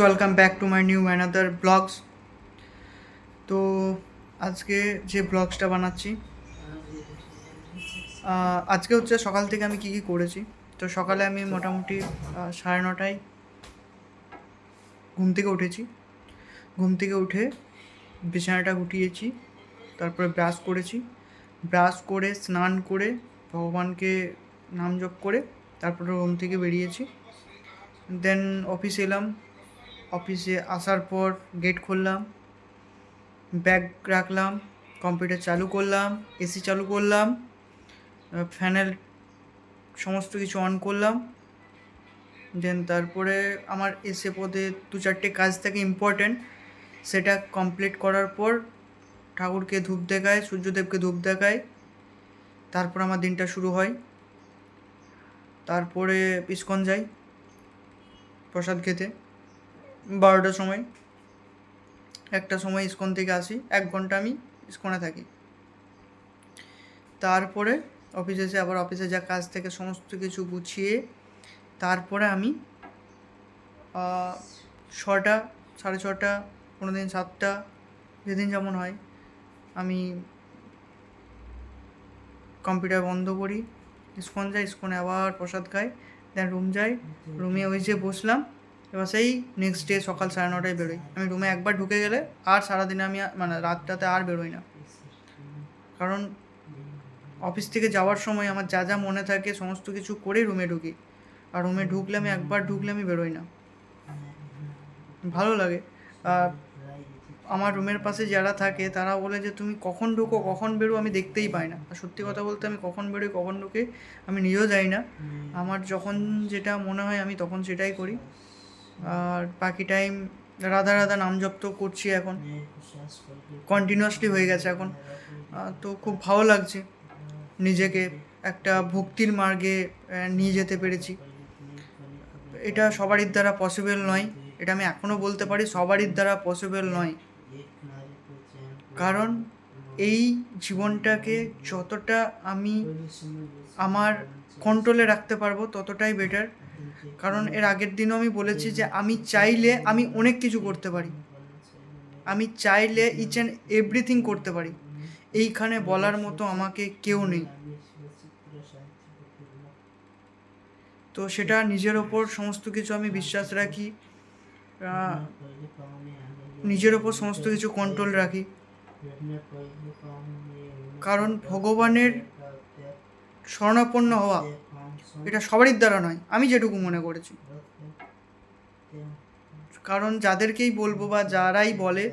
Welcome back to my new another blogs. তো আজকে যে ব্লগসটা বানাচ্ছি, আজকে হচ্ছে সকাল থেকে আমি কী করেছি। তো সকালে আমি মোটামুটি 9:30 ঘুম থেকে উঠেছি। ঘুম থেকে উঠে বিছানাটা গুটিয়েছি, তারপরে ব্রাশ করেছি। ব্রাশ করে স্নান করে ভগবানকে নাম জপ করে তারপরে রুম থেকে বেরিয়েছি। দেন অফিসে এলাম। অফিসে আসার পর গেট খুললাম, ব্যাগ রাখলাম, কম্পিউটার চালু করলাম, এসি চালু করলাম, ফ্যানের সমস্ত কিছু অন করলাম। দেন তারপরে আমার এসে পদে 2-4টে কাজ থাকে ইম্পর্ট্যান্ট, সেটা কমপ্লিট করার পর ঠাকুরকে ধূপ দেখায়, সূর্যদেবকে ধূপ দেখায়, তারপর আমার দিনটা শুরু হয়। তারপরে ইস্কন যাই প্রসাদ খেতে 12টার সময়। 1টার সময় ইস্কন থেকে আসি, 1 ঘন্টা আমি ইস্কনে থাকি। তারপরে অফিসে এসে আবার অফিসে যা কাজ থেকে সমস্ত কিছু গুছিয়ে তারপরে আমি 6টা, 6:30, কোনো দিন 7টা, যেদিন যেমন হয়, আমি কম্পিউটার বন্ধ করি, ইস্কন যাই, ইস্কনে আবার প্রসাদ খাই, দেন রুম যাই। রুমে ওই যে বসলাম, এবার সেই নেক্সট ডে সকাল 9:30টায় বেরোই। আমি রুমে একবার ঢুকে গেলে আর সারাদিনে আমি মানে রাতটাতে আর বেরোই না। কারণ অফিস থেকে যাওয়ার সময় আমার যা যা মনে থাকে সমস্ত কিছু করে রুমে ঢুকি, আর রুমে ঢুকলে আমি একবার ঢুকলে আমি বেরোই না। ভালো লাগে। আমার রুমের পাশে যারা থাকে তারা বলে যে তুমি কখন ঢুকো কখন বেরো আমি দেখতেই পাই না। আর সত্যি কথা বলতে আমি কখন বেরোই কখন ঢুকে আমি নিজেও জানি না। আমার যখন যেটা মনে হয় আমি তখন সেটাই করি। আর বাকি টাইম রাধা রাধা নাম জপ তো করছি, এখন কন্টিনিউয়াসলি হয়ে গেছে এখন। তো খুব ভালো লাগছে, নিজেকে একটা ভক্তির মার্গে নিয়ে যেতে পেরেছি। এটা সবারই দ্বারা পসিবল নয়, এটা আমি এখনও বলতে পারি সবারই দ্বারা পসিবল নয়। কারণ এই জীবনটাকে যতটা আমি আমার কন্ট্রোলে রাখতে পারবো ততটাই বেটার। কারণ এর আগের দিনও আমি বলেছি যে আমি চাইলে আমি অনেক কিছু করতে পারি, আমি চাইলে ইচ অ্যান্ড এভরিথিং করতে পারি। এইখানে বলার মতো আমাকে কেউ নেই। তো সেটা নিজের ওপর সমস্ত কিছু আমি বিশ্বাস রাখি, নিজের ওপর সমস্ত কিছু কন্ট্রোল রাখি। কারণ ভগবানের শরণাপন্ন হওয়া এটা সবারই দ্বারা নয়, আমি যেটুকু মনে করেছি। কারণ যাদেরকেই বলবো বা যারাই বলে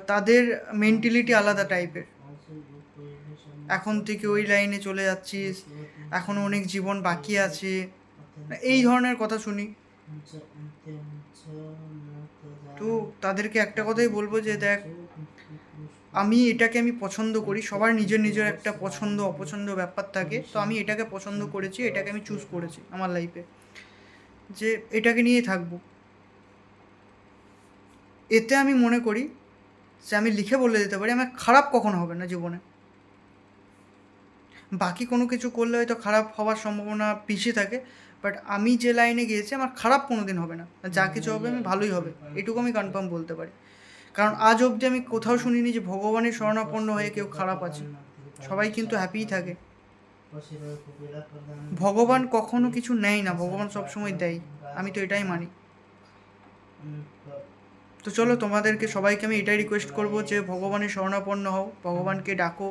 তাদের মেন্টালিটি আলাদা টাইপের। এখন থেকে ওই লাইনে চলে যাচ্ছিস, এখনও অনেক জীবন বাকি আছে, এই ধরনের কথা শুনি। তো তাদেরকে একটা কথাই বলবো যে দেখ, আমি এটাকে আমি পছন্দ করি। সবার নিজের নিজের একটা পছন্দ অপছন্দ ব্যাপার থাকে, তো আমি এটাকে পছন্দ করেছি, এটাকে আমি চুজ করেছি আমার লাইফে, যে এটাকে নিয়েই থাকবো। এতে আমি মনে করি যে আমি লিখে বলে দিতে পারি আমার খারাপ কখনো হবে না জীবনে। বাকি কোনো কিছু করলে হয়তো খারাপ হওয়ার সম্ভাবনা বেশি থাকে, বাট আমি যে লাইনে গিয়েছি আমার খারাপ কোনো দিন হবে না। যা কিছু হবে আমি ভালোই হবে, এটুকু আমি কনফার্ম বলতে পারি। কারণ আজ অবধি আমি কোথাও শুনিনি যে ভগবানের শরণাপন্ন হয়ে কেউ খারাপ আছে, সবাই কিন্তু হ্যাপিই থাকে। ভগবান কখনো কিছু নেয় না, ভগবান সবসময় দেয়, আমি তো এটাই মানি। তো চলো, তোমাদেরকে সবাইকে আমি এটাই রিকোয়েস্ট করবো যে ভগবানের শরণাপন্ন হও, ভগবানকে ডাকো,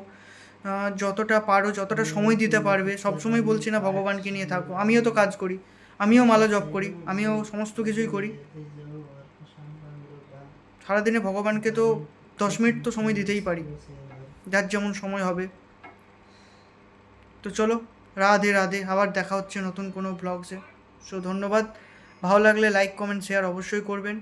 যতটা পারো যতটা সময় দিতে পারবে। সবসময় বলছি না ভগবানকে নিয়ে থাকো, আমিও তো কাজ করি, আমিও মালা জপ করি, আমিও সমস্ত কিছুই করি। সারাদিনে ভগবানকে তো 10 মিনিট তো সময় দিতেই পারি, যার যেমন সময় হবে। তো চলো, রাধে রাধে, আবার দেখা হচ্ছে নতুন কোনো ব্লগসে। সো ধন্যবাদ। ভালো লাগলে লাইক কমেন্ট শেয়ার অবশ্যই করবেন।